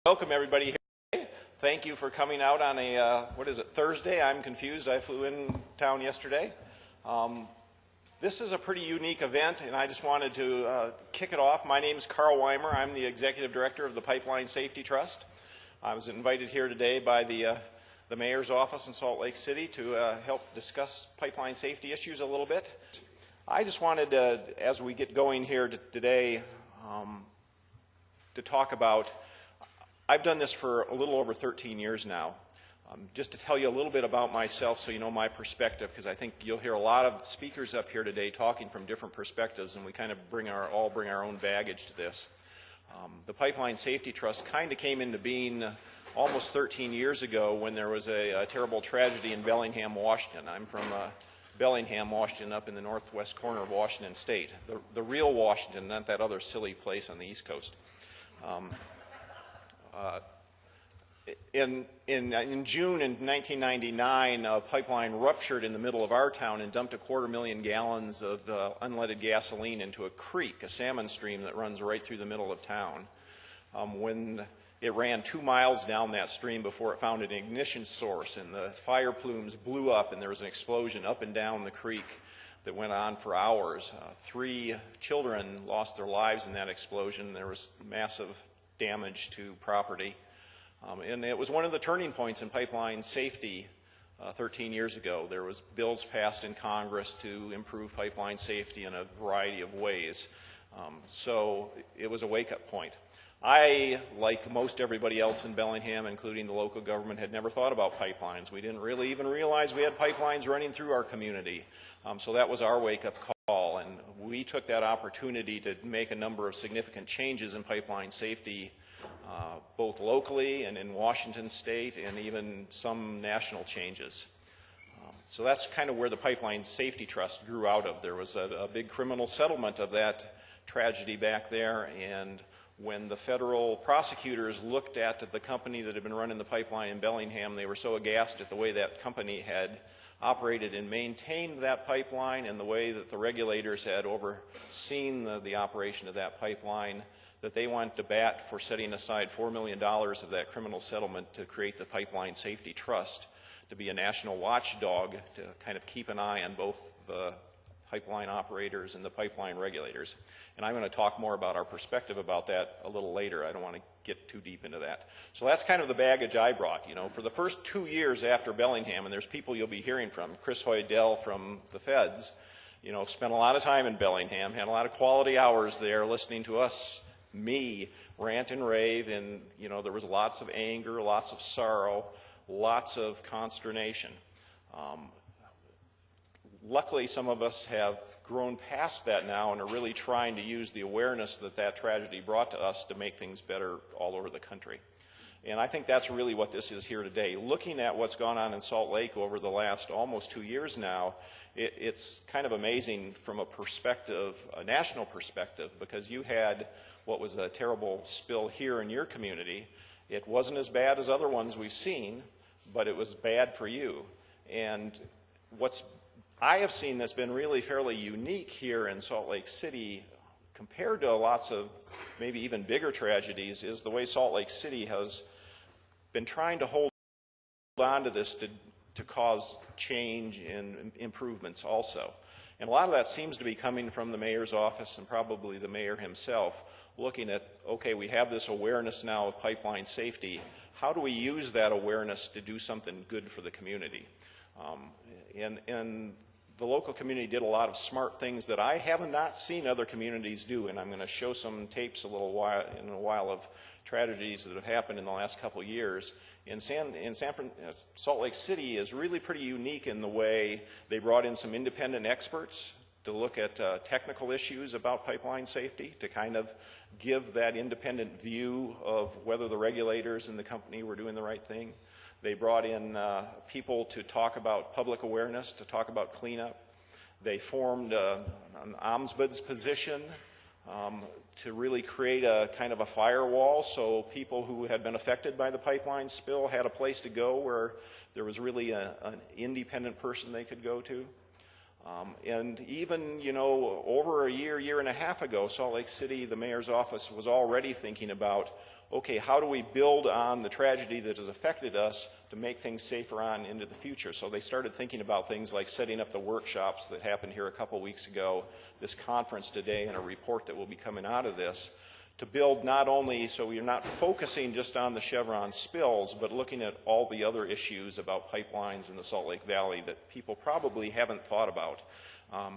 Welcome everybody here today. Thank you for coming out on a, Thursday? I'm confused. I flew in town yesterday. This is a pretty unique event, and I just wanted to kick it off. My name is Carl Weimer. I'm the Executive Director of the Pipeline Safety Trust. I was invited here today by the Mayor's office in Salt Lake City to help discuss pipeline safety issues a little bit. I just wanted to, as we get going here today, to talk about, I've done this for a little over 13 years now. Just to tell you a little bit about myself so you know my perspective, because I think you'll hear a lot of speakers up here today talking from different perspectives, and we kind of all bring our own baggage to this. The Pipeline Safety Trust kind of came into being almost 13 years ago when there was a terrible tragedy in Bellingham, Washington. I'm from Bellingham, Washington, up in the northwest corner of Washington State. The real Washington, not that other silly place on the East Coast. In June in 1999, a pipeline ruptured in the middle of our town and dumped 250,000 gallons of unleaded gasoline into a creek, a salmon stream that runs right through the middle of town. When it ran 2 miles down that stream before it found an ignition source, and the fire plumes blew up, and there was an explosion up and down the creek that went on for hours. 3 children lost their lives in that explosion. There was massive damage to property. And it was one of the turning points in pipeline safety 13 years ago. There was bills passed in Congress to improve pipeline safety in a variety of ways. So it was a wake-up point. I, like most everybody else in Bellingham, including the local government, had never thought about pipelines. We didn't really even realize we had pipelines running through our community. So that was our wake-up call, and we took that opportunity to make a number of significant changes in pipeline safety, both locally and in Washington State, and even some national changes. So that's kind of where the Pipeline Safety Trust grew out of. There was a big criminal settlement of that tragedy back there, and when the federal prosecutors looked at the company that had been running the pipeline in Bellingham, they were so aghast at the way that company had operated and maintained that pipeline and the way that the regulators had overseen the operation of that pipeline, that they went to bat for setting aside $4 million of that criminal settlement to create the Pipeline Safety Trust, to be a national watchdog to kind of keep an eye on both the pipeline operators and the pipeline regulators. And I'm going to talk more about our perspective about that a little later. I don't want to get too deep into that. So that's kind of the baggage I brought. You know, for the first 2 years after Bellingham, and there's people you'll be hearing from, Chris Hoydell from the feds, you know, spent a lot of time in Bellingham, had a lot of quality hours there listening to me rant and rave, and you know, there was lots of anger, lots of sorrow, lots of consternation. Luckily, some of us have grown past that now and are really trying to use the awareness that that tragedy brought to us to make things better all over the country. And I think that's really what this is here today. Looking at what's gone on in Salt Lake over the last almost 2 years now, it's kind of amazing from a perspective, a national perspective, because you had what was a terrible spill here in your community. It wasn't as bad as other ones we've seen, but it was bad for you. And I have seen that's been really fairly unique here in Salt Lake City compared to lots of maybe even bigger tragedies is the way Salt Lake City has been trying to hold on to this to cause change and improvements also. And a lot of that seems to be coming from the mayor's office and probably the mayor himself, looking at, okay, we have this awareness now of pipeline safety. How do we use that awareness to do something good for the community? And the local community did a lot of smart things that I have not seen other communities do, and I'm going to show some tapes in a while of tragedies that have happened in the last couple of years. Salt Lake City is really pretty unique in the way they brought in some independent experts to look at technical issues about pipeline safety, to kind of give that independent view of whether the regulators and the company were doing the right thing. They brought in people to talk about public awareness, to talk about cleanup. They formed an ombudsman's position to really create a kind of a firewall, so people who had been affected by the pipeline spill had a place to go where there was really an independent person they could go to. And even, over a year and a half ago, Salt Lake City, the mayor's office was already thinking about, okay, how do we build on the tragedy that has affected us to make things safer on into the future? So they started thinking about things like setting up the workshops that happened here a couple weeks ago, this conference today, and a report that will be coming out of this, to build not only so we're not focusing just on the Chevron spills, but looking at all the other issues about pipelines in the Salt Lake Valley that people probably haven't thought about.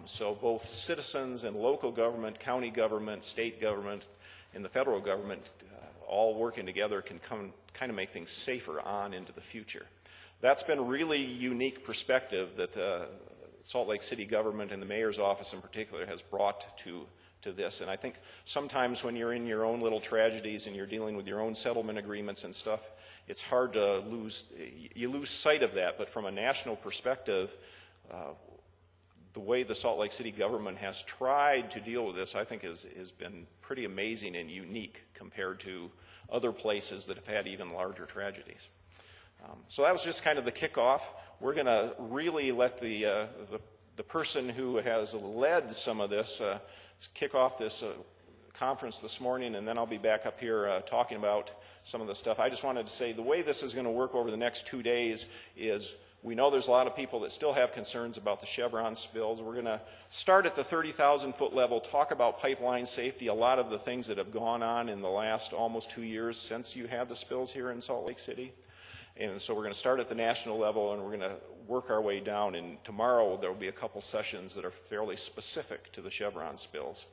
So both citizens and local government, county government, state government, and the federal government all working together can kind of make things safer on into the future. That's been a really unique perspective that Salt Lake City government and the mayor's office in particular has brought to this. And I think sometimes when you're in your own little tragedies and you're dealing with your own settlement agreements and stuff, it's hard to you lose sight of that. But from a national perspective, the way the Salt Lake City government has tried to deal with this, I think has been pretty amazing and unique compared to other places that have had even larger tragedies. So that was just kind of the kickoff. We're going to really let the person who has led some of this kick off this conference this morning, and then I'll be back up here talking about some of the stuff. I just wanted to say the way this is going to work over the next 2 days is we know there's a lot of people that still have concerns about the Chevron spills. We're going to start at the 30,000-foot level, talk about pipeline safety, a lot of the things that have gone on in the last almost 2 years since you had the spills here in Salt Lake City. And so we're going to start at the national level, and we're going to work our way down. And tomorrow there will be a couple sessions that are fairly specific to the Chevron spills.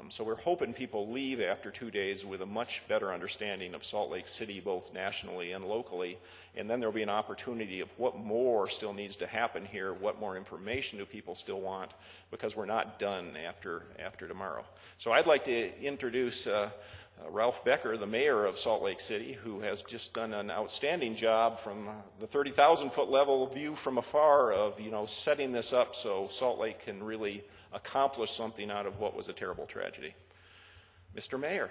So we're hoping people leave after 2 days with a much better understanding of Salt Lake City, both nationally and locally. And then there will be an opportunity of what more still needs to happen here, what more information do people still want, because we're not done after tomorrow. So I'd like to introduce Ralph Becker, the mayor of Salt Lake City, who has just done an outstanding job from the 30,000-foot level view from afar of, setting this up so Salt Lake can really accomplish something out of what was a terrible tragedy. Mr. Mayor.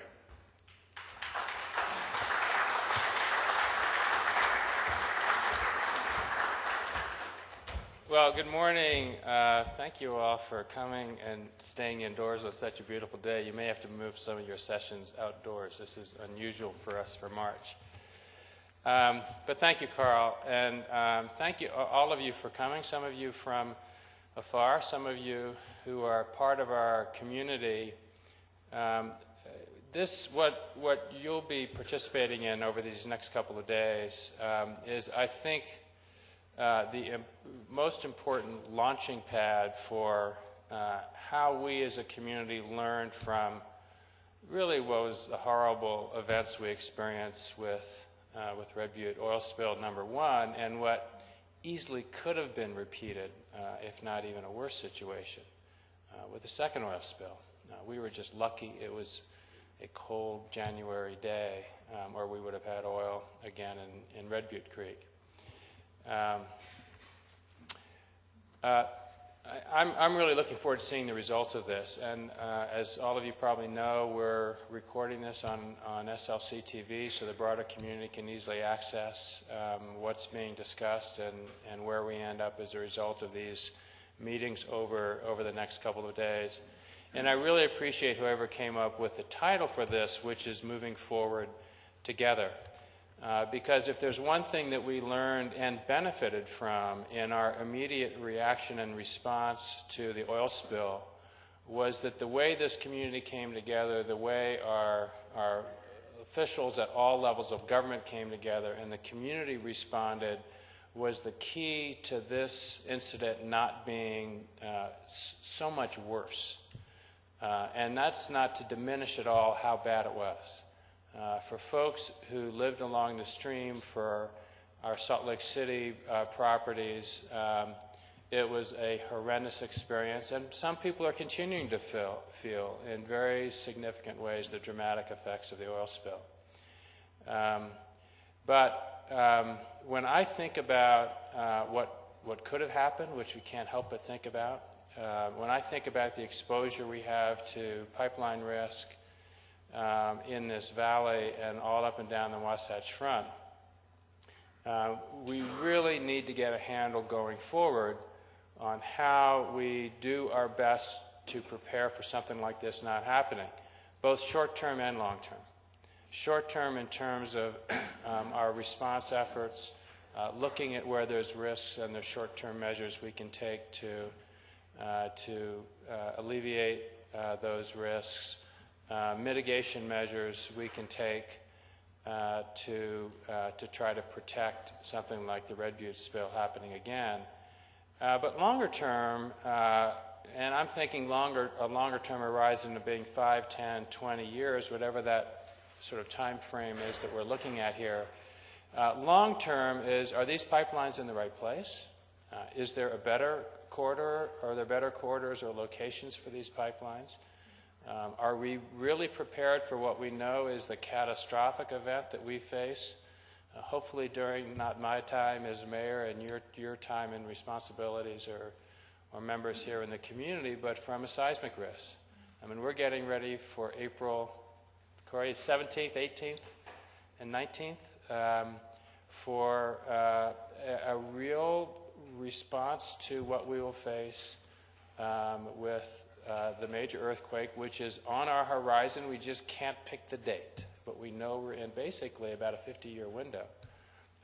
Well, good morning. Thank you all for coming and staying indoors on such a beautiful day. You may have to move some of your sessions outdoors. This is unusual for us for March. But thank you, Carl, and thank you, all of you, for coming. Some of you from afar, some of you who are part of our community. What you'll be participating in over these next couple of days is, I think, the most important launching pad for how we as a community learned from really what was the horrible events we experienced with Red Butte oil spill #1, and what easily could have been repeated, if not even a worse situation, with the second oil spill. We were just lucky it was a cold January day, or we would have had oil again in Red Butte Creek. I'm really looking forward to seeing the results of this, and as all of you probably know, we're recording this on SLC TV so the broader community can easily access what's being discussed and where we end up as a result of these meetings over the next couple of days. And I really appreciate whoever came up with the title for this, which is Moving Forward Together. Because if there's one thing that we learned and benefited from in our immediate reaction and response to the oil spill, was that the way this community came together, the way our officials at all levels of government came together and the community responded, was the key to this incident not being so much worse. And that's not to diminish at all how bad it was. For folks who lived along the stream, for our Salt Lake City properties, it was a horrendous experience, and some people are continuing to feel in very significant ways the dramatic effects of the oil spill. But when I think about what could have happened, which we can't help but think about, when I think about the exposure we have to pipeline risk in this valley and all up and down the Wasatch Front, we really need to get a handle going forward on how we do our best to prepare for something like this not happening, both short-term and long-term. Short-term in terms of our response efforts, looking at where there's risks and there's short-term measures we can take to alleviate those risks, mitigation measures we can take to try to protect something like the Red Butte spill happening again. But longer term, and I'm thinking a longer term horizon of being 5, 10, 20 years, whatever that sort of time frame is that we're looking at here. Long term is, are these pipelines in the right place? Is there a better corridor? Are there better corridors or locations for these pipelines? Are we really prepared for what we know is the catastrophic event that we face? Hopefully during not my time as mayor and your time and responsibilities or members here in the community, but from a seismic risk. I mean, we're getting ready for April 17th, 18th, and 19th for a real response to what we will face with the major earthquake, which is on our horizon. We just can't pick the date, but we know we're in basically about a 50-year window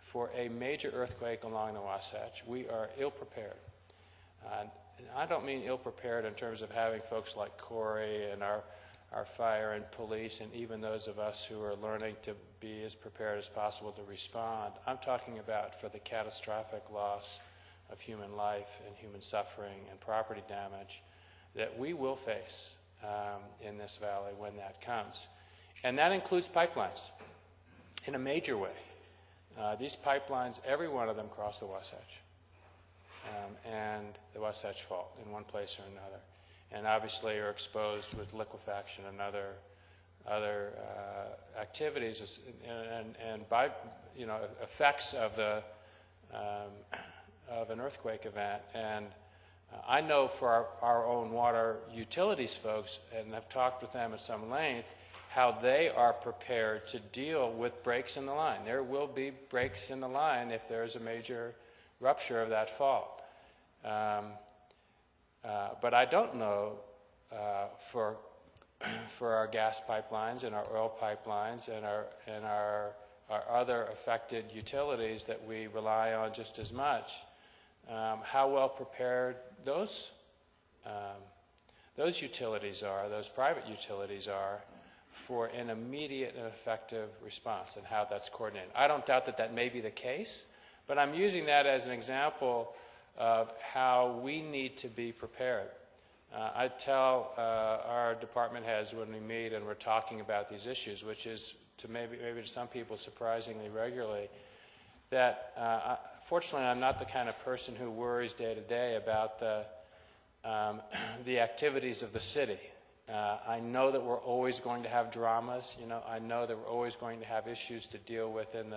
for a major earthquake along the Wasatch. We are ill-prepared. I don't mean ill-prepared in terms of having folks like Corey and our fire and police and even those of us who are learning to be as prepared as possible to respond. I'm talking about for the catastrophic loss of human life and human suffering and property damage that we will face in this valley when that comes. And that includes pipelines in a major way. These pipelines, every one of them cross the Wasatch and the Wasatch Fault in one place or another. And obviously are exposed with liquefaction and other activities and by effects of an earthquake event. And I know for our own water utilities folks, and I've talked with them at some length, how they are prepared to deal with breaks in the line. There will be breaks in the line if there's a major rupture of that fault. But I don't know for our gas pipelines and our oil pipelines and our other affected utilities that we rely on just as much, how well prepared those utilities are, those private utilities are, for an immediate and effective response and how that's coordinated. I don't doubt that that may be the case, but I'm using that as an example of how we need to be prepared. I tell our department heads when we meet and we're talking about these issues, which is to maybe to some people surprisingly regularly, that fortunately I'm not the kind of person who worries day to day about the activities of the city. I know that we're always going to have dramas. I know that we're always going to have issues to deal with in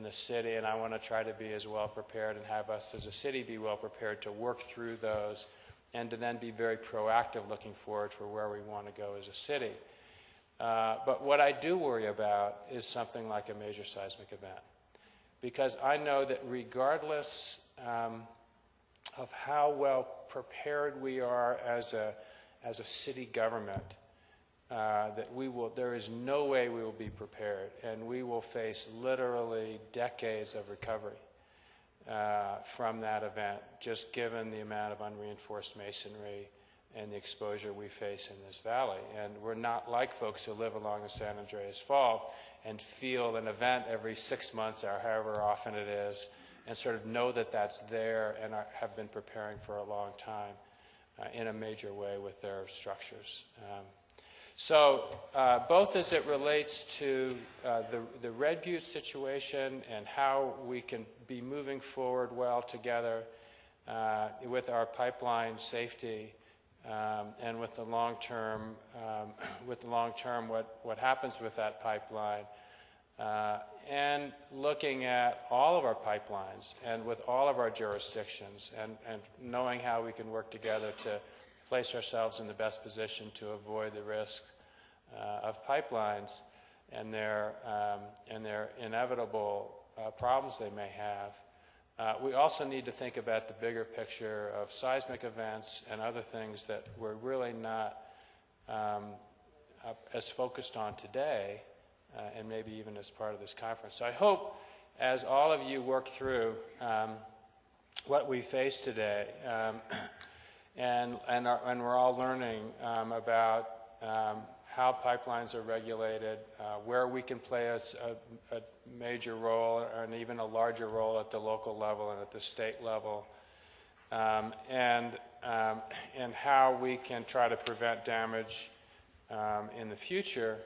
the city, and I want to try to be as well prepared and have us as a city be well prepared to work through those and to then be very proactive looking forward for where we want to go as a city. But what I do worry about is something like a major seismic event, because I know that regardless of how well prepared we are as a city government, there is no way we will be prepared, and we will face literally decades of recovery from that event, just given the amount of unreinforced masonry and the exposure we face in this valley. And we're not like folks who live along the San Andreas Fault and feel an event every 6 months or however often it is and sort of know that that's there and have been preparing for a long time in a major way with their structures. So both as it relates to the Red Butte situation and how we can be moving forward well together with our pipeline safety and with the long term, what happens with that pipeline, and looking at all of our pipelines and with all of our jurisdictions and knowing how we can work together to place ourselves in the best position to avoid the risk of pipelines and their inevitable problems they may have We also need to think about the bigger picture of seismic events and other things that we're really not as focused on today, and maybe even as part of this conference. So I hope, as all of you work through what we face today, and we're all learning about how pipelines are regulated, where we can play a major role and even a larger role at the local level and at the state level, and how we can try to prevent damage in the future,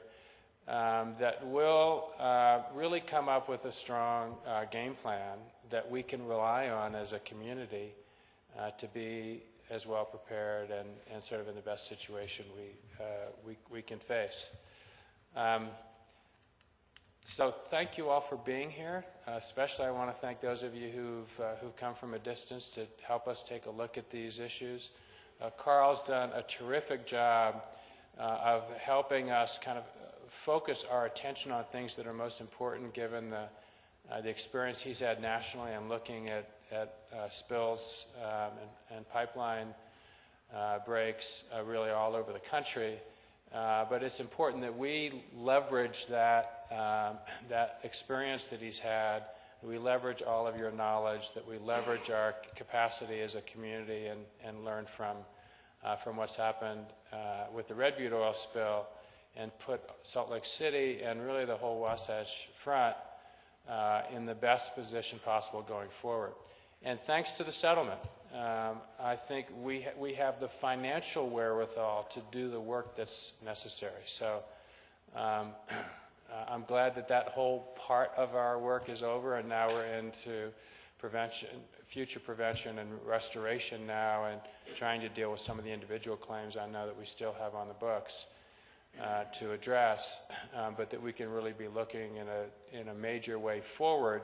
that will really come up with a strong game plan that we can rely on as a community to be as well prepared and sort of in the best situation we can face. So thank you all for being here. Especially I want to thank those of you who've come from a distance to help us take a look at these issues. Carl's done a terrific job of helping us kind of focus our attention on things that are most important given the experience he's had nationally and looking at spills and pipeline breaks really all over the country. But it's important that we leverage that experience that he's had, that we leverage all of your knowledge, that we leverage our capacity as a community and learn from what's happened with the Red Butte oil spill, and put Salt Lake City and really the whole Wasatch Front in the best position possible going forward. And thanks to the settlement, I think we have the financial wherewithal to do the work that's necessary. So I'm glad that whole part of our work is over, and now we're into prevention, future prevention and restoration now, and trying to deal with some of the individual claims I know that we still have on the books to address, but that we can really be looking in a major way forward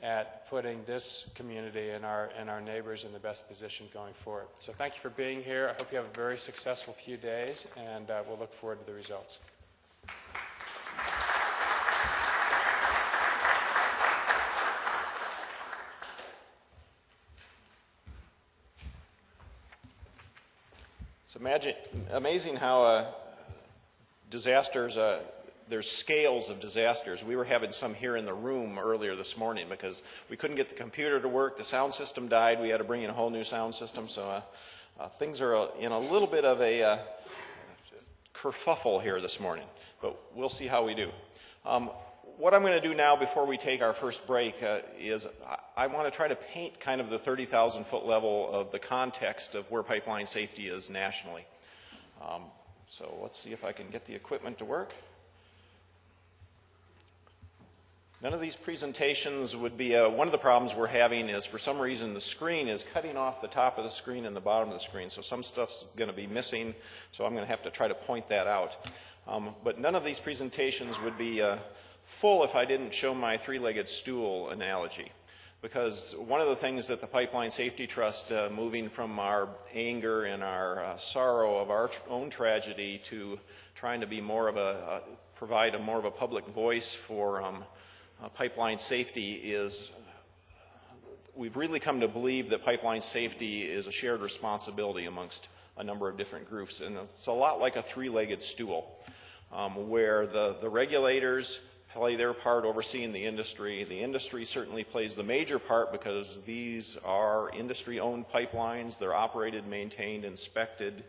at putting this community and our neighbors in the best position going forward. So thank you for being here. I hope you have a very successful few days, and we'll look forward to the results. It's amazing how disasters, there's scales of disasters. We were having some here in the room earlier this morning because we couldn't get the computer to work. The sound system died. We had to bring in a whole new sound system. So things are in a little bit of a kerfuffle here this morning, but we'll see how we do. What I'm going to do now before we take our first break is I want to try to paint kind of the 30,000-foot level of the context of where pipeline safety is nationally. So let's see if I can get the equipment to work. None of these presentations would be, one of the problems we're having is for some reason the screen is cutting off the top of the screen and the bottom of the screen, so some stuff's going to be missing, so I'm going to have to try to point that out. But none of these presentations would be full if I didn't show my three-legged stool analogy. Because one of the things that the Pipeline Safety Trust, moving from our anger and our sorrow of our own tragedy to trying to be more of provide more of a public voice for pipeline safety, is we've really come to believe that pipeline safety is a shared responsibility amongst a number of different groups. And it's a lot like a three-legged stool, where the regulators play their part overseeing the industry. The industry certainly plays the major part because these are industry-owned pipelines. They're operated, maintained, inspected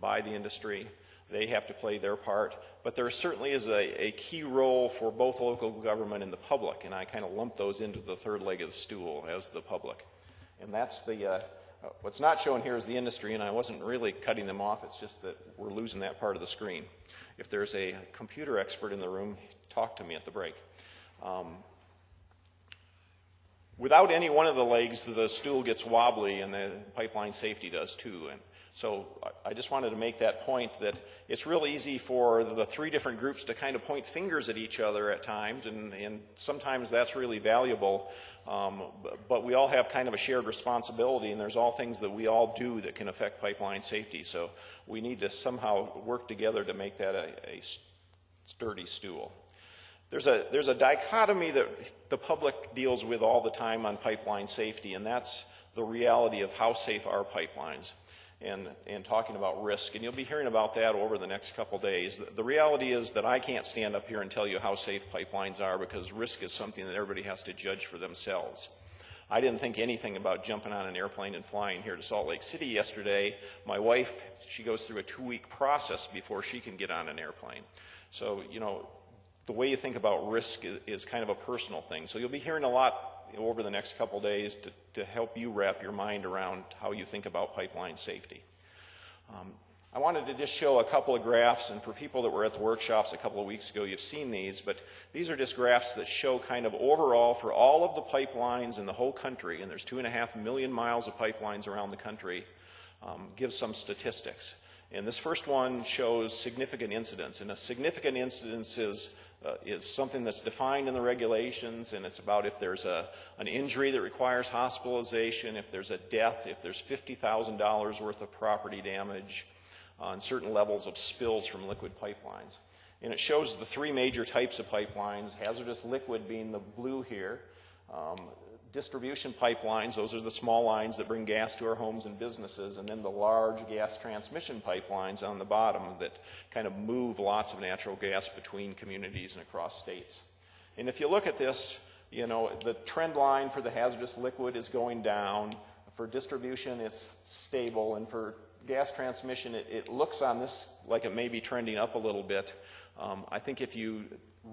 by the industry. They have to play their part. But there certainly is a key role for both local government and the public, and I kind of lump those into the third leg of the stool as the public. And that's what's not shown here is the industry, and I wasn't really cutting them off. It's just that we're losing that part of the screen. If there's a computer expert in the room, talk to me at the break. Without any one of the legs, the stool gets wobbly, and the pipeline safety does too. And so I just wanted to make that point that it's real easy for the three different groups to kind of point fingers at each other at times, and sometimes that's really valuable. But we all have kind of a shared responsibility, and there's all things that we all do that can affect pipeline safety. So we need to somehow work together to make that a sturdy stool. There's a dichotomy that the public deals with all the time on pipeline safety, and that's the reality of how safe are pipelines and talking about risk. And you'll be hearing about that over the next couple days. The reality is that I can't stand up here and tell you how safe pipelines are, because risk is something that everybody has to judge for themselves. I didn't think anything about jumping on an airplane and flying here to Salt Lake City yesterday. My wife, she goes through a 2-week process before she can get on an airplane. So, you know, the way you think about risk is kind of a personal thing. So you'll be hearing a lot over the next couple days to help you wrap your mind around how you think about pipeline safety. I wanted to just show a couple of graphs, and for people that were at the workshops a couple of weeks ago, you've seen these, but these are just graphs that show kind of overall for all of the pipelines in the whole country, and there's 2.5 million miles of pipelines around the country, gives some statistics. And this first one shows significant incidents, and a significant incidence is something that's defined in the regulations, and it's about if there's an injury that requires hospitalization, if there's a death, if there's $50,000 worth of property damage, on certain levels of spills from liquid pipelines. And it shows the 3 major types of pipelines, hazardous liquid being the blue here, distribution pipelines, those are the small lines that bring gas to our homes and businesses, and then the large gas transmission pipelines on the bottom that kind of move lots of natural gas between communities and across states. And if you look at this, you know, the trend line for the hazardous liquid is going down. For distribution, it's stable, and for gas transmission, it looks on this like it may be trending up a little bit. I think if you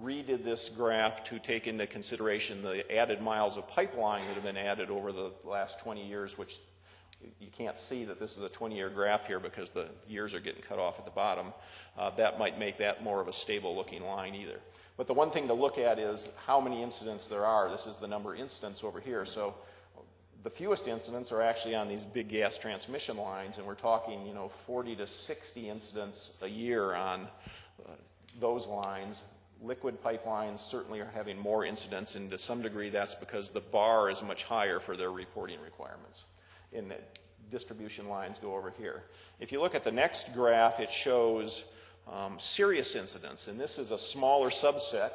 redid this graph to take into consideration the added miles of pipeline that have been added over the last 20 years, which you can't see that this is a 20-year graph here because the years are getting cut off at the bottom, that might make that more of a stable looking line either. But the one thing to look at is how many incidents there are. This is the number of incidents over here. So the fewest incidents are actually on these big gas transmission lines, and we're talking, you know, 40 to 60 incidents a year on those lines. Liquid pipelines certainly are having more incidents, and to some degree that's because the bar is much higher for their reporting requirements. And the distribution lines go over here. If you look at the next graph, it shows serious incidents, and this is a smaller subset,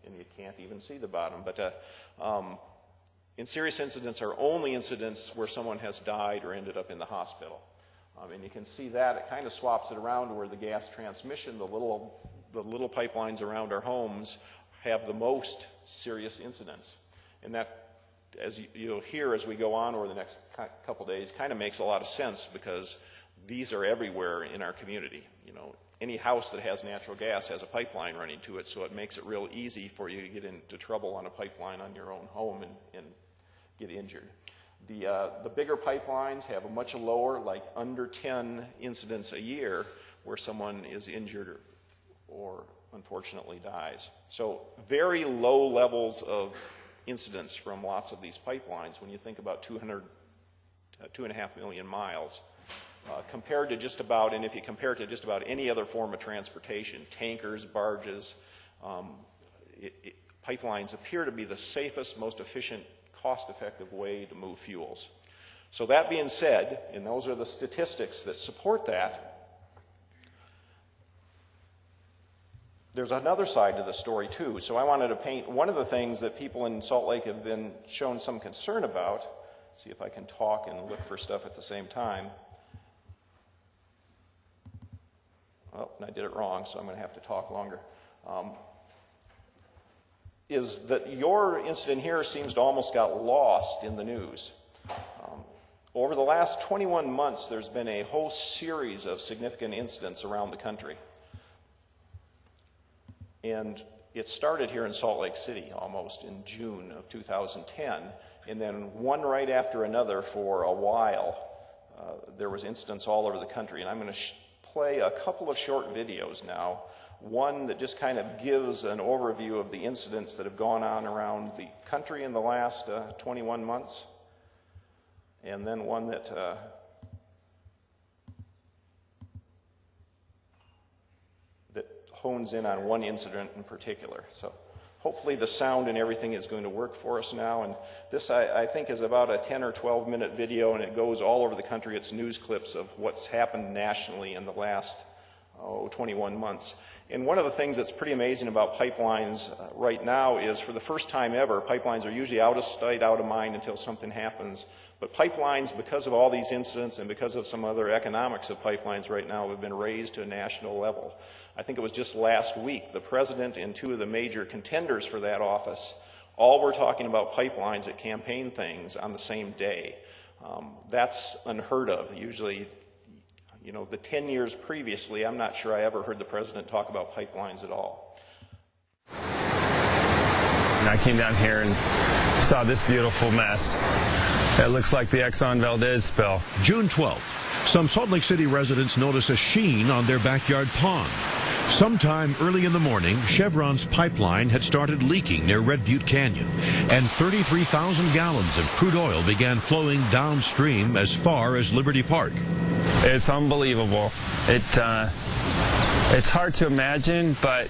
and you can't even see the bottom, but and serious incidents are only incidents where someone has died or ended up in the hospital. And you can see that it kind of swaps it around to where the gas transmission, the little pipelines around our homes, have the most serious incidents. And that, as you'll hear as we go on over the next couple days, kind of makes a lot of sense because these are everywhere in our community. You know, any house that has natural gas has a pipeline running to it, so it makes it real easy for you to get into trouble on a pipeline on your own home and get injured. The bigger pipelines have a much lower, like under 10 incidents a year where someone is injured or unfortunately dies. So very low levels of incidents from lots of these pipelines when you think about 2.5 million miles. Compared to just about, and if you compare it to just about any other form of transportation, tankers, barges, pipelines appear to be the safest, most efficient, cost-effective way to move fuels. So that being said, and those are the statistics that support that, there's another side to the story too. So I wanted to paint one of the things that people in Salt Lake have been shown some concern about. See if I can talk and look for stuff at the same time. Oh, and I did it wrong, so I'm going to have to talk longer. Is that your incident here seems to almost got lost in the news. Over the last 21 months, there's been a whole series of significant incidents around the country. And it started here in Salt Lake City almost in June of 2010, and then one right after another for a while. There was incidents all over the country, and I'm going to play a couple of short videos now. One that just kind of gives an overview of the incidents that have gone on around the country in the last 21 months, and then one that hones in on one incident in particular. So hopefully the sound and everything is going to work for us now. And this, I think, is about a 10 or 12 minute video, and it goes all over the country. It's news clips of what's happened nationally in the last 21 months. And one of the things that's pretty amazing about pipelines right now is, for the first time ever, pipelines are usually out of sight, out of mind until something happens. But pipelines, because of all these incidents and because of some other economics of pipelines right now, have been raised to a national level. I think it was just last week, the president and two of the major contenders for that office all were talking about pipelines at campaign things on the same day. That's unheard of. Usually, you know, the 10 years previously, I'm not sure I ever heard the president talk about pipelines at all. And I came down here and saw this beautiful mess. It looks like the Exxon Valdez spill. June 12th, some Salt Lake City residents notice a sheen on their backyard pond. Sometime early in the morning, Chevron's pipeline had started leaking near Red Butte Canyon, and 33,000 gallons of crude oil began flowing downstream as far as Liberty Park. It's unbelievable. It's hard to imagine, but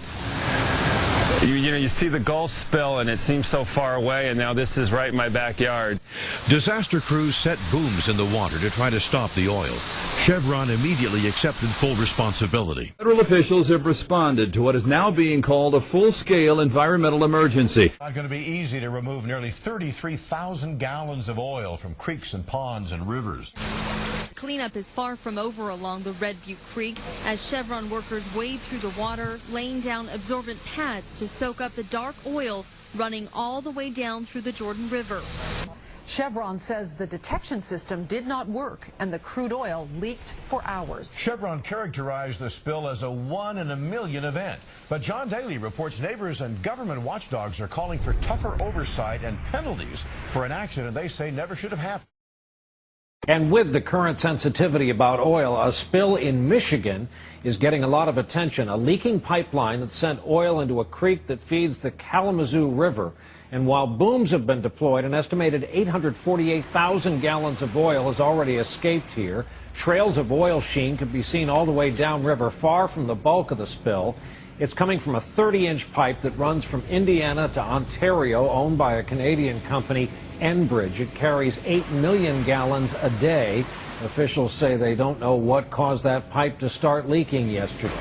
you see the Gulf spill and it seems so far away, and now this is right in my backyard. Disaster crews set booms in the water to try to stop the oil. Chevron immediately accepted full responsibility. Federal officials have responded to what is now being called a full-scale environmental emergency. It's not going to be easy to remove nearly 33,000 gallons of oil from creeks and ponds and rivers. Cleanup is far from over along the Red Butte Creek as Chevron workers wade through the water, laying down absorbent pads to soak up the dark oil running all the way down through the Jordan River. Chevron says the detection system did not work and the crude oil leaked for hours. Chevron characterized the spill as a 1 in a million event. But John Daly reports neighbors and government watchdogs are calling for tougher oversight and penalties for an accident they say never should have happened. And with the current sensitivity about oil, a spill in Michigan is getting a lot of attention. A leaking pipeline that sent oil into a creek that feeds the Kalamazoo River. And while booms have been deployed, an estimated 848,000 gallons of oil has already escaped here. Trails of oil sheen can be seen all the way downriver, far from the bulk of the spill. It's coming from a 30-inch pipe that runs from Indiana to Ontario, owned by a Canadian company, Enbridge. It carries 8 million gallons a day. Officials say they don't know what caused that pipe to start leaking yesterday.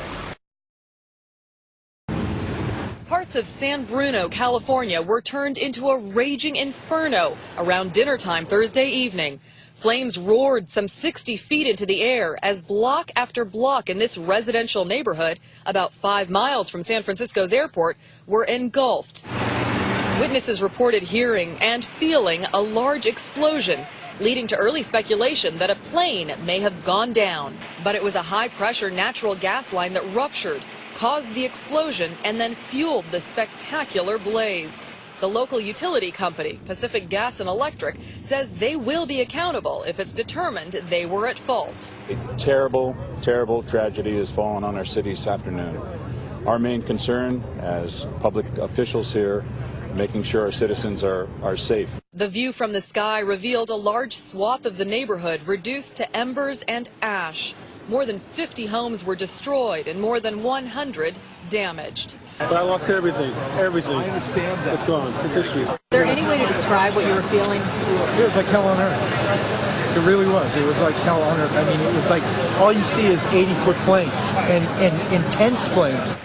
Parts of San Bruno, California were turned into a raging inferno around dinner time Thursday evening. Flames roared some 60 feet into the air as block after block in this residential neighborhood, about 5 miles from San Francisco's airport, were engulfed. Witnesses reported hearing and feeling a large explosion, leading to early speculation that a plane may have gone down. But it was a high-pressure natural gas line that ruptured, caused the explosion, and then fueled the spectacular blaze. The local utility company, Pacific Gas and Electric, says they will be accountable if it's determined they were at fault. A terrible, terrible tragedy has fallen on our city this afternoon. Our main concern as public officials here, making sure our citizens are safe. The view from the sky revealed a large swath of the neighborhood reduced to embers and ash. More than 50 homes were destroyed and more than 100 damaged. But I lost everything. Everything. I understand that. It's gone. It's history. Is there any way to describe what you were feeling? It was like hell on earth. It really was. It was like hell on earth. I mean, it was like all you see is 80-foot flames and intense flames.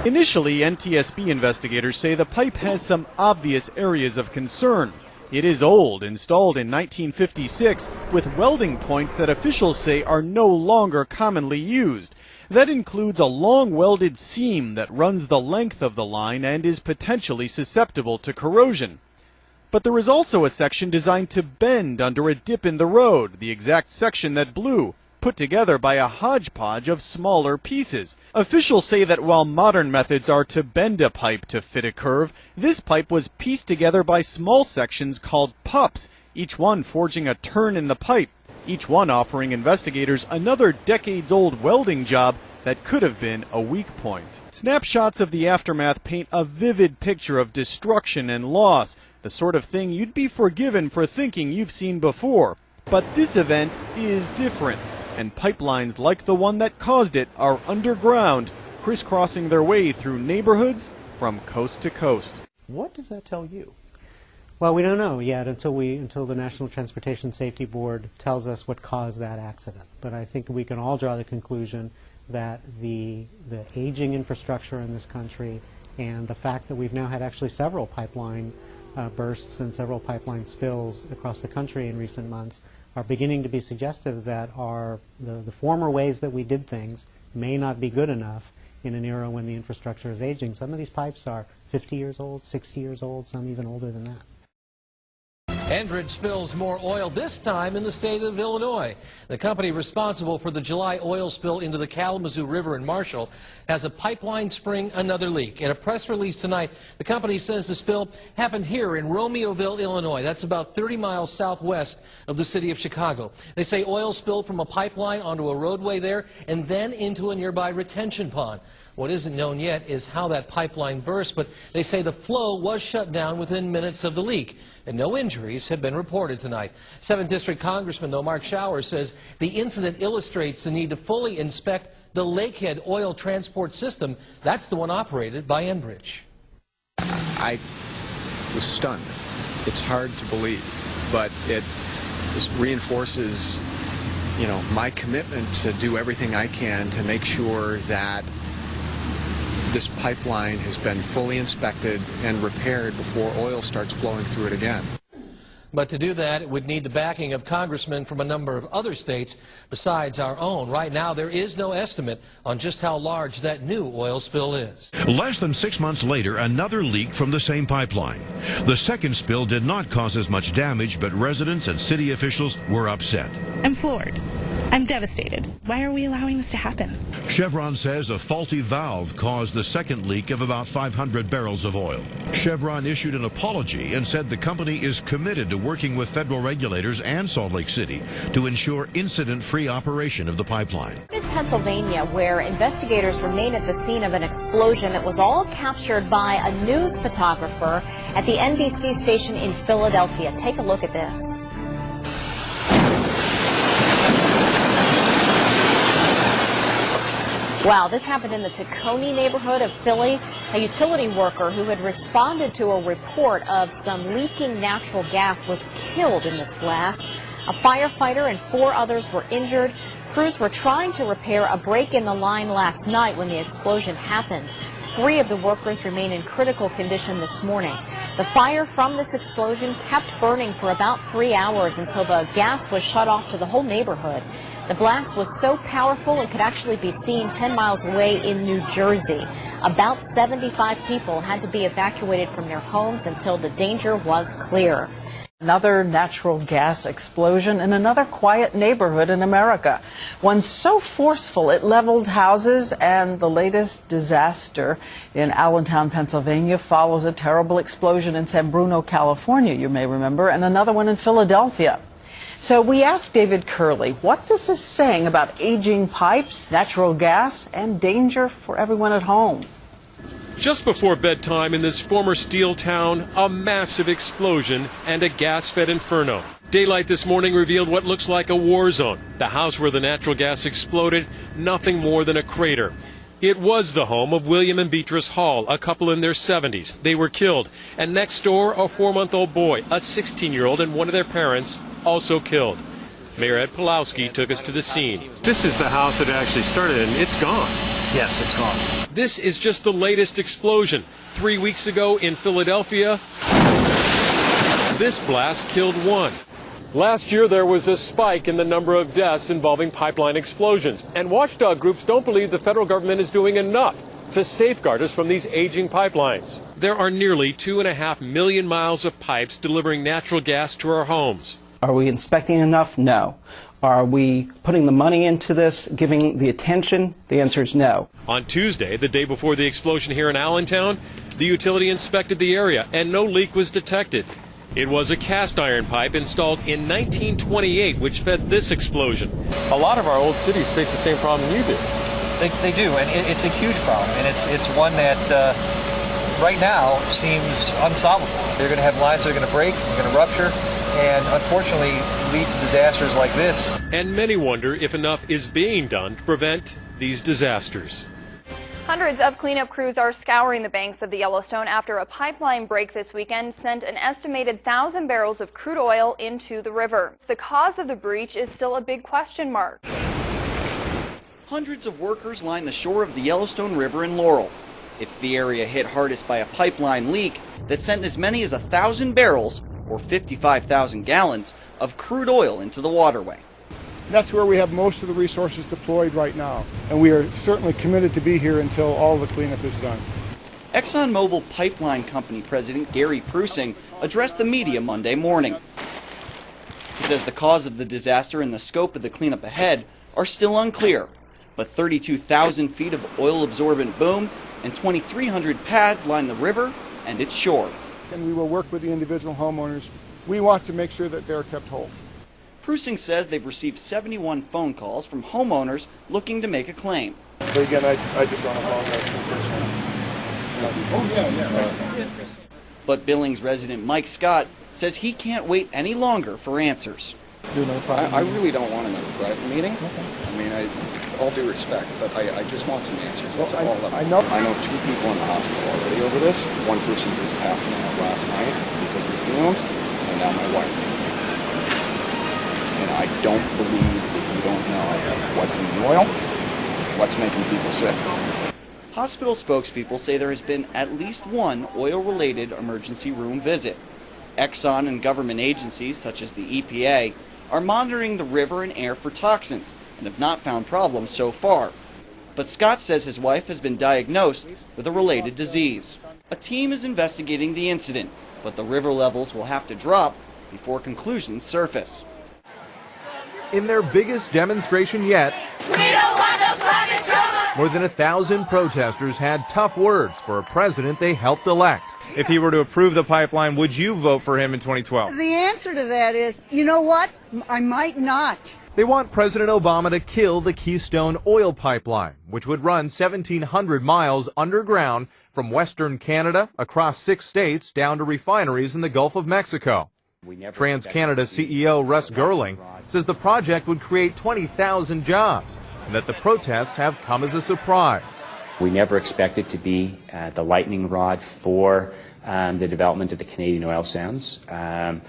Initially, NTSB investigators say the pipe has some obvious areas of concern. It is old, installed in 1956, with welding points that officials say are no longer commonly used. That includes a long welded seam that runs the length of the line and is potentially susceptible to corrosion. But there is also a section designed to bend under a dip in the road, the exact section that blew, put together by a hodgepodge of smaller pieces. Officials say that while modern methods are to bend a pipe to fit a curve, this pipe was pieced together by small sections called pups, each one forging a turn in the pipe, each one offering investigators another decades-old welding job that could have been a weak point. Snapshots of the aftermath paint a vivid picture of destruction and loss, the sort of thing you'd be forgiven for thinking you've seen before. But this event is different, and pipelines like the one that caused it are underground, crisscrossing their way through neighborhoods from coast to coast. What does that tell you? Well, we don't know yet until the National Transportation Safety Board tells us what caused that accident. But I think we can all draw the conclusion that the aging infrastructure in this country and the fact that we've now had actually several pipeline bursts and several pipeline spills across the country in recent months are beginning to be suggestive that the former ways that we did things may not be good enough in an era when the infrastructure is aging. Some of these pipes are 50 years old, 60 years old, some even older than that. Enbridge spills more oil, this time in the state of Illinois. The company responsible for the July oil spill into the Kalamazoo River in Marshall has a pipeline spring another leak. In a press release tonight, the company says the spill happened here in Romeoville, Illinois. That's about 30 miles southwest of the city of Chicago. They say oil spilled from a pipeline onto a roadway there and then into a nearby retention pond. What isn't known yet is how that pipeline burst, but they say the flow was shut down within minutes of the leak, and no injuries have been reported tonight. 7th District Congressman, though, Mark Schauer, says the incident illustrates the need to fully inspect the Lakehead oil transport system. That's the one operated by Enbridge. I was stunned. It's hard to believe, but it reinforces, my commitment to do everything I can to make sure that this pipeline has been fully inspected and repaired before oil starts flowing through it again. But to do that, it would need the backing of congressmen from a number of other states besides our own. Right now, there is no estimate on just how large that new oil spill is. Less than 6 months later, another leak from the same pipeline. The second spill did not cause as much damage, but residents and city officials were upset. I'm floored. I'm devastated. Why are we allowing this to happen? Chevron says a faulty valve caused the second leak of about 500 barrels of oil. Chevron issued an apology and said the company is committed to working with federal regulators and Salt Lake City to ensure incident-free operation of the pipeline. In Pennsylvania, where investigators remain at the scene of an explosion that was all captured by a news photographer at the NBC station in Philadelphia. Take a look at this. Wow, this happened in the Tacony neighborhood of Philly. A utility worker who had responded to a report of some leaking natural gas was killed in this blast. A firefighter and 4 others were injured. Crews were trying to repair a break in the line last night when the explosion happened. 3 of the workers remain in critical condition this morning. The fire from this explosion kept burning for about 3 hours until the gas was shut off to the whole neighborhood. The blast was so powerful it could actually be seen 10 miles away in New Jersey. About 75 people had to be evacuated from their homes until the danger was clear. Another natural gas explosion in another quiet neighborhood in America. One so forceful it leveled houses, and the latest disaster in Allentown, Pennsylvania follows a terrible explosion in San Bruno, California, you may remember, and another one in Philadelphia. So we asked David Curley what this is saying about aging pipes, natural gas, and danger for everyone at home. Just before bedtime in this former steel town, a massive explosion and a gas-fed inferno. Daylight this morning revealed what looks like a war zone. The house where the natural gas exploded, nothing more than a crater. It was the home of William and Beatrice Hall, a couple in their 70s. They were killed. And next door, a 4-month-old boy, a 16-year-old, and one of their parents, also killed. Mayor Ed Pulowski took us to the scene. This is the house that actually started, and it's gone. Yes, it's gone. This is just the latest explosion. 3 weeks ago in Philadelphia, this blast killed 1. Last year, there was a spike in the number of deaths involving pipeline explosions. And watchdog groups don't believe the federal government is doing enough to safeguard us from these aging pipelines. There are nearly 2.5 million miles of pipes delivering natural gas to our homes. Are we inspecting enough? No. Are we putting the money into this, giving the attention? The answer is no. On Tuesday, the day before the explosion here in Allentown, the utility inspected the area and no leak was detected. It was a cast iron pipe installed in 1928 which fed this explosion. A lot of our old cities face the same problem you do. They do, and it's a huge problem, and it's one that right now seems unsolvable. They're going to have lines that are going to break, they're going to rupture, and unfortunately lead to disasters like this. And many wonder if enough is being done to prevent these disasters. Hundreds of cleanup crews are scouring the banks of the Yellowstone after a pipeline break this weekend sent an estimated 1,000 barrels of crude oil into the river. The cause of the breach is still a big question mark. hundreds of workers line the shore of the Yellowstone River in Laurel. It's the area hit hardest by a pipeline leak that sent as many as 1,000 barrels, or 55,000 gallons, of crude oil into the waterway. That's where we have most of the resources deployed right now, and we are certainly committed to be here until all the cleanup is done. ExxonMobil Pipeline Company President Gary Prusing addressed the media Monday morning. He says the cause of the disaster and the scope of the cleanup ahead are still unclear, but 32,000 feet of oil-absorbent boom and 2,300 pads line the river and its shore. And we will work with the individual homeowners. We want to make sure that they're kept whole. Prusing says they've received 71 phone calls from homeowners looking to make a claim. So again, I just want to apologize. But Billings resident Mike Scott says he can't wait any longer for answers. I really don't want another private meeting. I mean, all due respect, but I just want some answers. That's all. I know 2 people in the hospital already over this. One person who was passing out last night because of the fumes, and now my wife. And I don't believe that you don't know what's in the oil, what's making people sick. Hospital spokespeople say there has been at least one oil-related emergency room visit. Exxon and government agencies, such as the EPA, are monitoring the river and air for toxins and have not found problems so far. But Scott says his wife has been diagnosed with a related disease. A team is investigating the incident, but the river levels will have to drop before conclusions surface. In their biggest demonstration yet, we don't want no climate drama. More than 1,000 protesters had tough words for a president they helped elect. If he were to approve the pipeline, would you vote for him in 2012? The answer to that is, you know what? I might not. They want President Obama to kill the Keystone oil pipeline, which would run 1,700 miles underground from western Canada across 6 states down to refineries in the Gulf of Mexico. TransCanada CEO Russ Girling says the project would create 20,000 jobs and that the protests have come as a surprise. We never expected to be the lightning rod for the development of the Canadian oil sands. At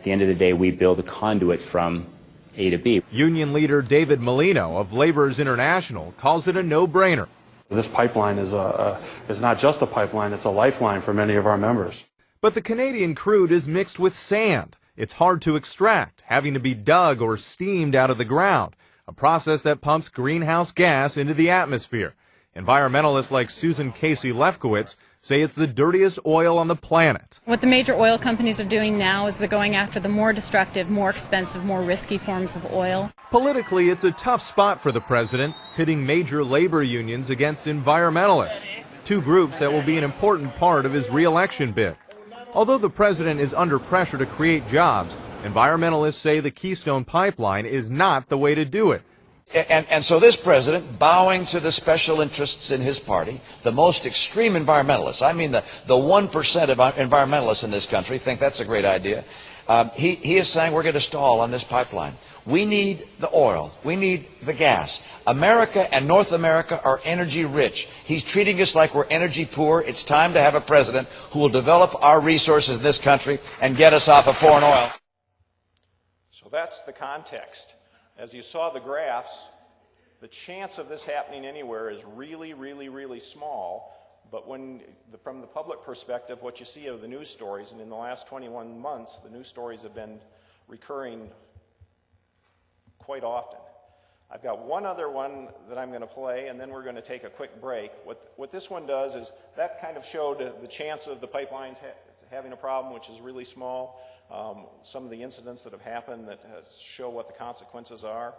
the end of the day, we build a conduit from A to B. Union leader David Molino of Laborers International calls it a no-brainer. This pipeline is not just a pipeline, it's a lifeline for many of our members. But the Canadian crude is mixed with sand. It's hard to extract, having to be dug or steamed out of the ground, a process that pumps greenhouse gas into the atmosphere. Environmentalists like Susan Casey Lefkowitz say it's the dirtiest oil on the planet. What the major oil companies are doing now is they're going after the more destructive, more expensive, more risky forms of oil. Politically, it's a tough spot for the president, pitting major labor unions against environmentalists, 2 groups that will be an important part of his re-election bid. Although the president is under pressure to create jobs, environmentalists say the Keystone Pipeline is not the way to do it. And so this president, bowing to the special interests in his party, the most extreme environmentalists, I mean the 1% of environmentalists in this country think that's a great idea, he is saying we're going to stall on this pipeline. We need the oil. We need the gas. America and North America are energy rich. He's treating us like we're energy poor. It's time to have a president who will develop our resources in this country and get us off of foreign oil. So that's the context. As you saw the graphs, the chance of this happening anywhere is really, really, really small. But from the public perspective, what you see of the news stories, and in the last 21 months, the news stories have been recurring quite often. I've got one other one that I'm going to play, and then we're going to take a quick break. What this one does is that kind of showed the chance of the pipelines having a problem, which is really small. Some of the incidents that have happened that show what the consequences are.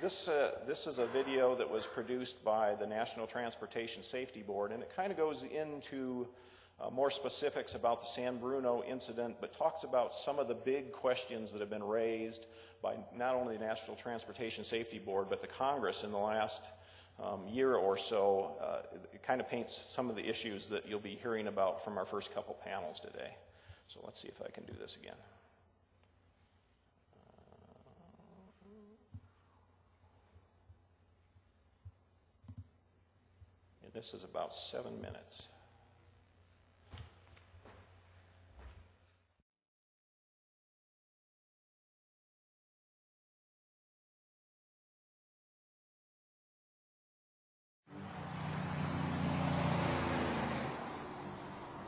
This is a video that was produced by the National Transportation Safety Board, and it kind of goes into more specifics about the San Bruno incident, but talks about some of the big questions that have been raised by not only the National Transportation Safety Board, but the Congress in the last year or so. It kind of paints some of the issues that you'll be hearing about from our first couple panels today. So let's see if I can do this again. And this is about 7 minutes.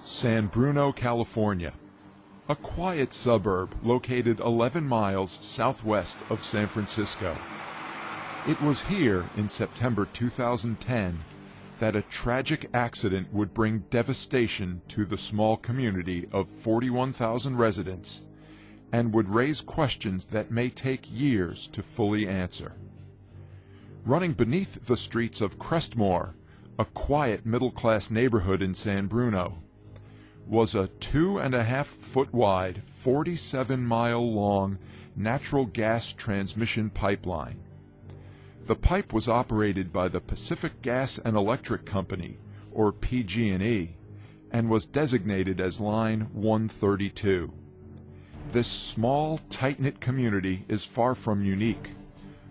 San Bruno, California, a quiet suburb located 11 miles southwest of San Francisco. It was here in September 2010 that a tragic accident would bring devastation to the small community of 41,000 residents and would raise questions that may take years to fully answer. Running beneath the streets of Crestmore, a quiet middle-class neighborhood in San Bruno, was a 2.5-foot wide, 47-mile-long natural gas transmission pipeline. The pipe was operated by the Pacific Gas and Electric Company, or PG&E, and was designated as Line 132. This small, tight-knit community is far from unique.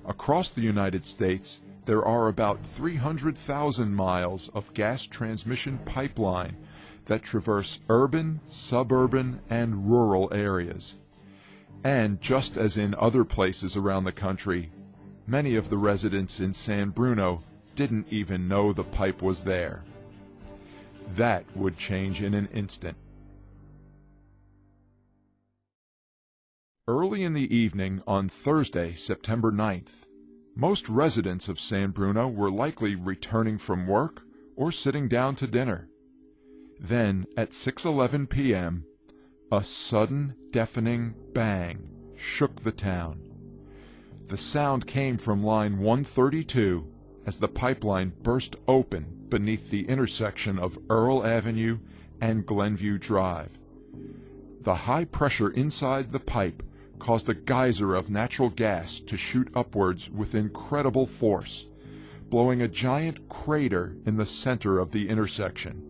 Across the United States, there are about 300,000 miles of gas transmission pipeline that traverse urban, suburban, and rural areas. And just as in other places around the country, many of the residents in San Bruno didn't even know the pipe was there. That would change in an instant. Early in the evening on Thursday, September 9th, most residents of San Bruno were likely returning from work or sitting down to dinner. Then, at 6:11 p.m., a sudden, deafening bang shook the town. The sound came from line 132 as the pipeline burst open beneath the intersection of Earl Avenue and Glenview Drive. The high pressure inside the pipe caused a geyser of natural gas to shoot upwards with incredible force, blowing a giant crater in the center of the intersection.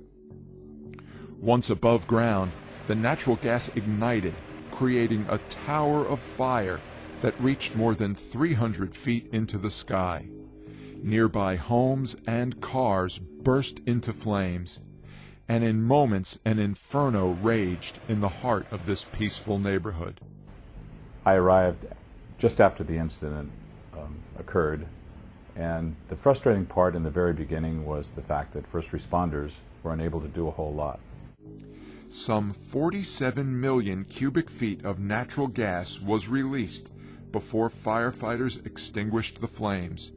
Once above ground, the natural gas ignited, creating a tower of fire that reached more than 300 feet into the sky. Nearby homes and cars burst into flames, and in moments an inferno raged in the heart of this peaceful neighborhood. I arrived just after the incident occurred, and the frustrating part in the very beginning was the fact that first responders were unable to do a whole lot. Some 47 million cubic feet of natural gas was released before firefighters extinguished the flames.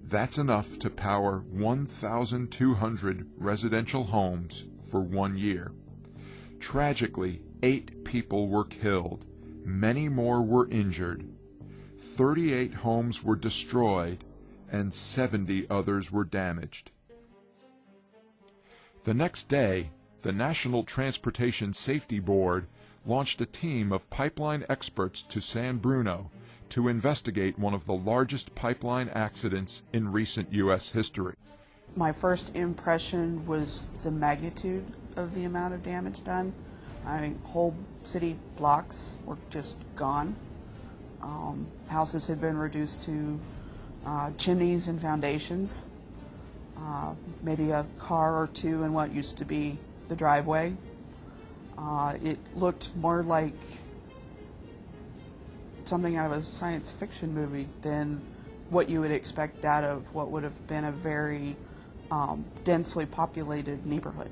That's enough to power 1,200 residential homes for 1 year. Tragically, 8 people were killed. Many more were injured. 38 homes were destroyed, and 70 others were damaged. The next day, the National Transportation Safety Board launched a team of pipeline experts to San Bruno to investigate one of the largest pipeline accidents in recent U.S. history. My first impression was the magnitude of the amount of damage done. Whole city blocks were just gone. Houses had been reduced to chimneys and foundations, maybe a car or two in what used to be the driveway. It looked more like something out of a science fiction movie than what you would expect out of what would have been a very densely populated neighborhood.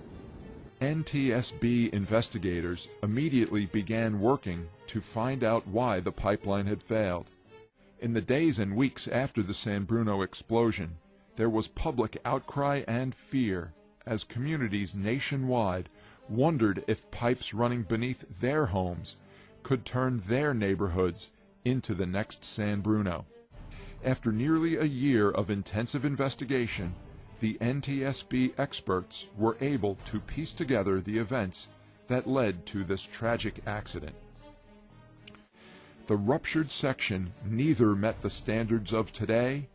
NTSB investigators immediately began working to find out why the pipeline had failed. In the days and weeks after the San Bruno explosion, there was public outcry and fear as communities nationwide wondered if pipes running beneath their homes could turn their neighborhoods into the next San Bruno. After nearly a year of intensive investigation, the NTSB experts were able to piece together the events that led to this tragic accident. The ruptured section neither met the standards of today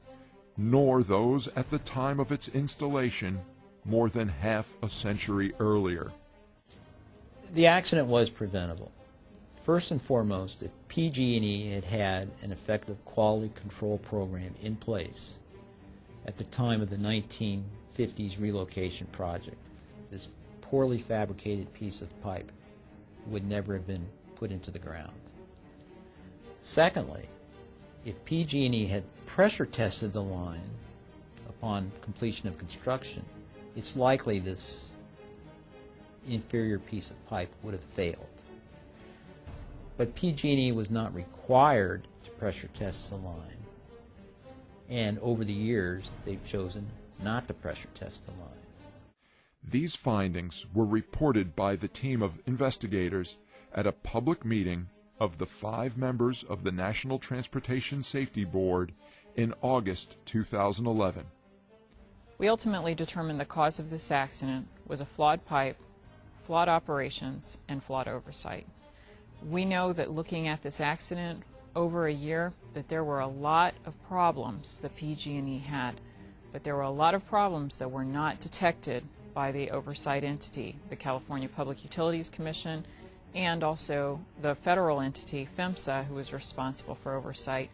nor those at the time of its installation more than half a century earlier. The accident was preventable. First and foremost, if PG&E had had an effective quality control program in place at the time of the 1950s relocation project, this poorly fabricated piece of pipe would never have been put into the ground. Secondly, if PG&E had pressure tested the line upon completion of construction, it's likely this inferior piece of pipe would have failed. But PG&E was not required to pressure test the line, and over the years they've chosen not to pressure test the line. These findings were reported by the team of investigators at a public meeting of the 5 members of the National Transportation Safety Board in August 2011. We ultimately determined the cause of this accident was a flawed pipe, flawed operations, and flawed oversight. We know that looking at this accident over a year, that there were a lot of problems that PG&E had, but there were a lot of problems that were not detected by the oversight entity, the California Public Utilities Commission, and also the federal entity, PHMSA, who was responsible for oversight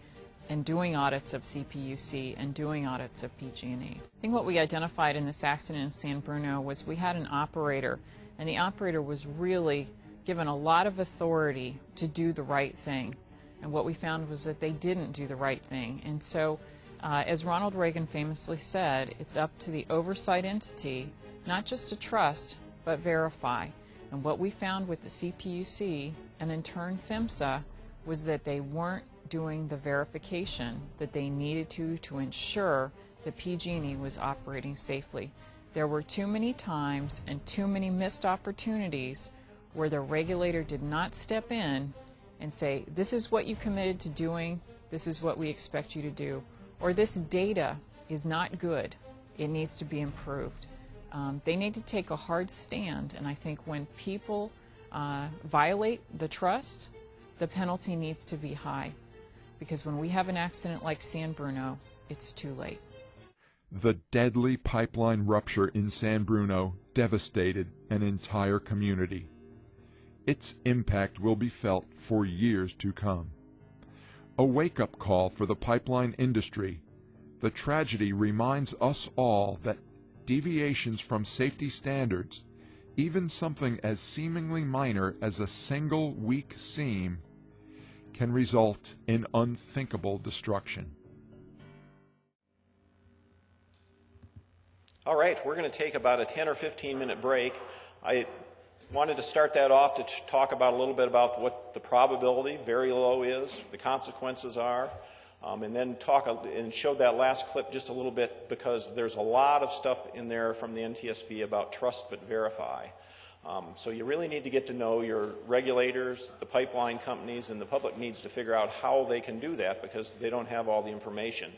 and doing audits of CPUC and doing audits of PG&E. I think what we identified in this accident in San Bruno was we had an operator, and the operator was really given a lot of authority to do the right thing. And what we found was that they didn't do the right thing. And so, as Ronald Reagan famously said, it's up to the oversight entity not just to trust, but verify. And what we found with the CPUC, and in turn PHMSA, was that they weren't doing the verification that they needed to ensure that PG&E was operating safely. There were too many times and too many missed opportunities where the regulator did not step in and say, this is what you committed to doing, this is what we expect you to do, or this data is not good, it needs to be improved. They need to take a hard stand, and I think when people violate the trust, the penalty needs to be high, because when we have an accident like San Bruno, it's too late. The deadly pipeline rupture in San Bruno devastated an entire community. Its impact will be felt for years to come. A wake-up call for the pipeline industry, the tragedy reminds us all that deviations from safety standards, even something as seemingly minor as a single weak seam, can result in unthinkable destruction. All right, we're going to take about a 10 or 15 minute break. I wanted to start that off to talk about a little bit about what the probability, very low, is, the consequences are, and then talk and show that last clip just a little bit, because there's a lot of stuff in there from the NTSB about trust but verify. So you really need to get to know your regulators, the pipeline companies, and the public needs to figure out how they can do that, because they don't have all the information.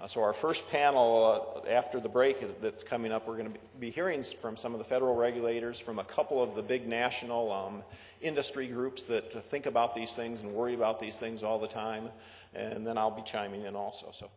So our first panel after the break that's coming up, we're going to be hearing from some of the federal regulators, from a couple of the big national industry groups that think about these things and worry about these things all the time, and then I'll be chiming in also. So